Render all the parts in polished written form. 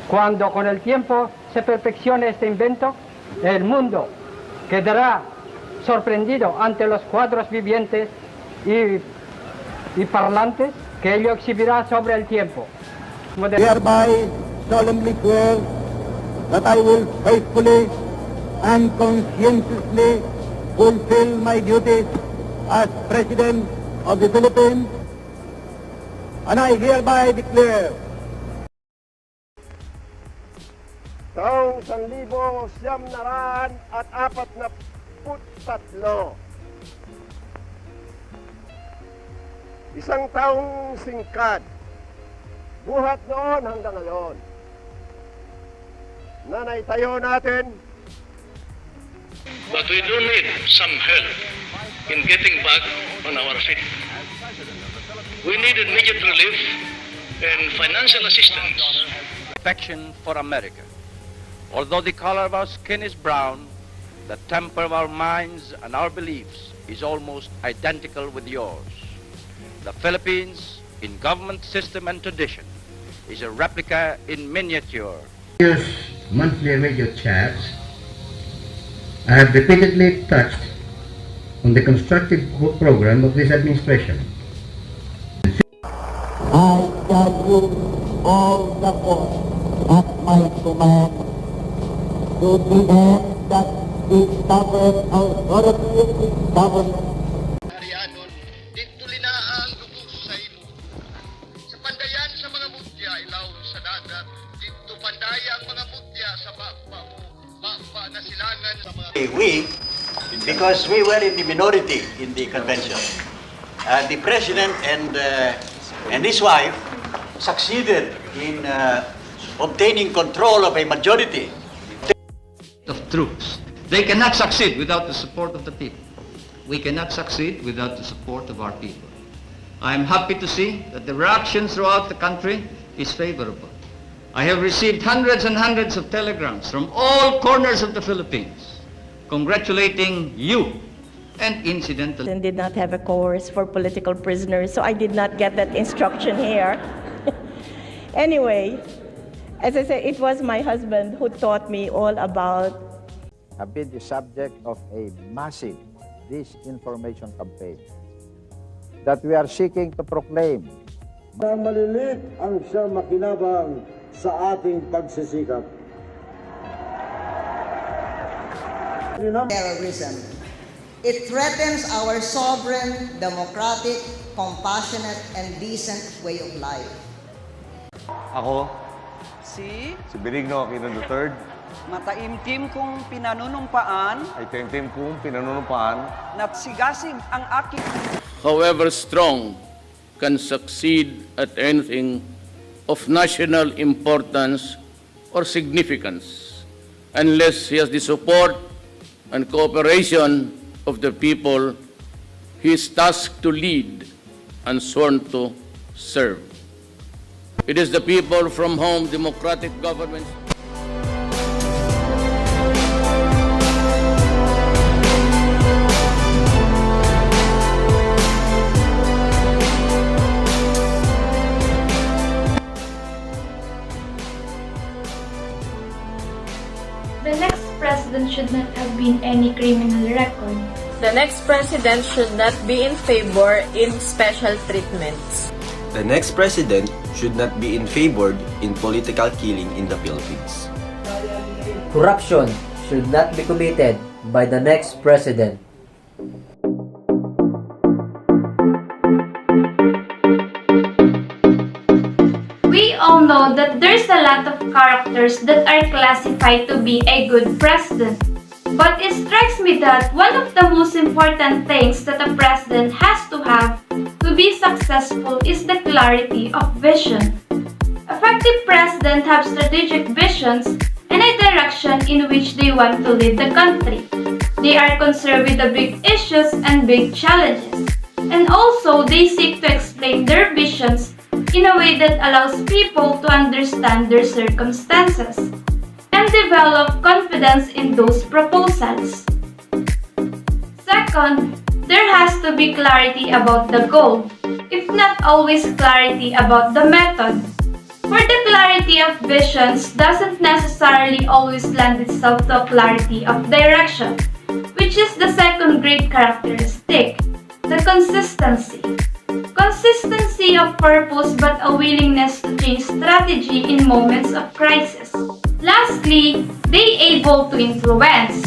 Cuando con el tiempo se perfeccione este invento, el mundo quedará sorprendido ante los cuadros vivientes y parlantes que ello exhibirá sobre el tiempo. Hereby solemnly swear that I will faithfully and conscientiously fulfill my duties as President of the Philippines, and I hereby declare Taong 1943, isang taong singkad, buhat noon hanggang ngayon, na naitayo natin. But we do need some help in getting back on our feet. We need immediate relief and financial assistance. Affection for America. Although the color of our skin is brown, the temper of our minds and our beliefs is almost identical with yours. The Philippines, in government system and tradition, is a replica in miniature. Monthly radio chats, I have repeatedly touched on the constructive program of this administration. I shall use all the force at my command to the end that the sovereign authority of the government Harianon, dito linaan lubos sa ilo. Sa pandayan sa mga mutya, ilaw sa dagat, dito pandaya ang mga mutya sa bapa na silangan sa mga... We, because we were in the minority in the convention, the president and his wife succeeded in obtaining control of a majority of troops. They cannot succeed without the support of the people. We cannot succeed without the support of our people. I am happy to see that the reaction throughout the country is favorable. I have received hundreds and hundreds of telegrams from all corners of the Philippines congratulating you and incidentally. And did not have a course for political prisoners, so I did not get that instruction here. Anyway, as I said, it was my husband who taught me all about. Have been the subject of a massive disinformation campaign that we are seeking to proclaim. Malilit ang siyang makinabang sa ating pagsisikap. Terrorism. It threatens our sovereign, democratic, compassionate, and decent way of life. Ako, si Benigno Aquino III, mataimtim kong pinanunumpaan, ay taimtim kong pinanunumpaan, napsigasig ang aking... However strong, can succeed at anything of national importance or significance unless he has the support and cooperation of the people he is tasked to lead and sworn to serve. It is the people from whom democratic governments... The next president should not have been any criminal record. The next president should not be in favor in special treatments. The next president should not be in favor in political killing in the Philippines. Corruption should not be committed by the next president. We all know that there's a lot of characters that are classified to be a good president. But it strikes me that one of the most important things that a president has to have to be successful is the clarity of vision. Effective presidents have strategic visions and a direction in which they want to lead the country. They are concerned with the big issues and big challenges. And also, they seek to explain their visions in a way that allows people to understand their circumstances and develop confidence in those proposals. Second, there has to be clarity about the goal, if not always clarity about the method. For the clarity of visions doesn't necessarily always lend itself to a clarity of direction, which is the second great characteristic, the consistency. Consistency of purpose but a willingness to change strategy in moments of crisis. Lastly, they able to influence.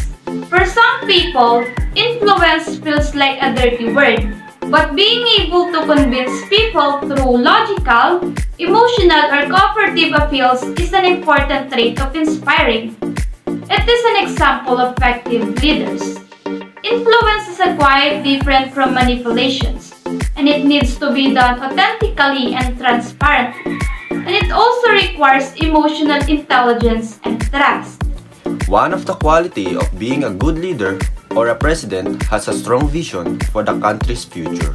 For some people, influence feels like a dirty word, but being able to convince people through logical, emotional, or cooperative appeals is an important trait of inspiring. It is an example of effective leaders. Influence is quite different from manipulations, and it needs to be done authentically and transparently. And it also requires emotional intelligence and trust. One of the quality of being a good leader or a president has a strong vision for the country's future.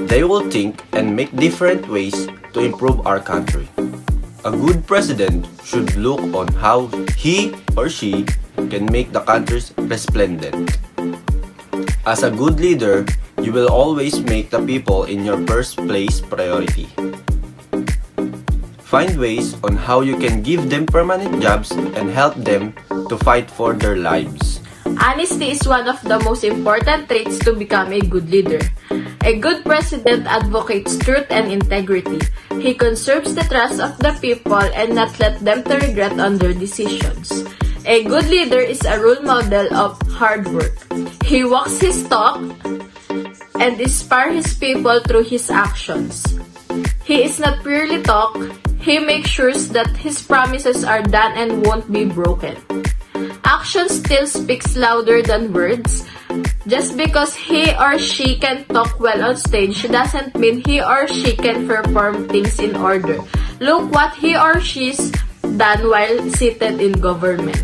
They will think and make different ways to improve our country. A good president should look on how he or she can make the country resplendent. As a good leader, you will always make the people in your first place priority. Find ways on how you can give them permanent jobs and help them to fight for their lives. Honesty is one of the most important traits to become a good leader. A good president advocates truth and integrity. He conserves the trust of the people and not let them to regret on their decisions. A good leader is a role model of hard work. He walks his talk and inspires his people through his actions. He is not purely talk. He makes sure that his promises are done and won't be broken. Action still speaks louder than words. Just because he or she can talk well on stage doesn't mean he or she can perform things in order. Look what he or she's done while seated in government.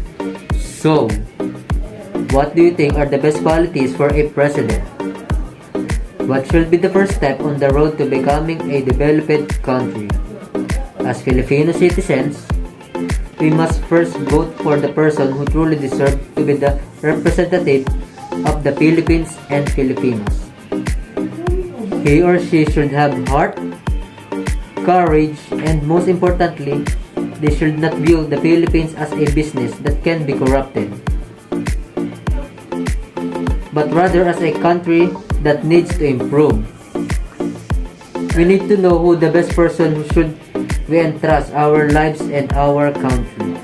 So, what do you think are the best qualities for a president? What should be the first step on the road to becoming a developed country? As Filipino citizens, we must first vote for the person who truly deserves to be the representative of the Philippines and Filipinos. He or she should have heart, courage, and most importantly, they should not view the Philippines as a business that can be corrupted, but rather as a country that needs to improve. We need to know who the best person who should we entrust our lives and our country.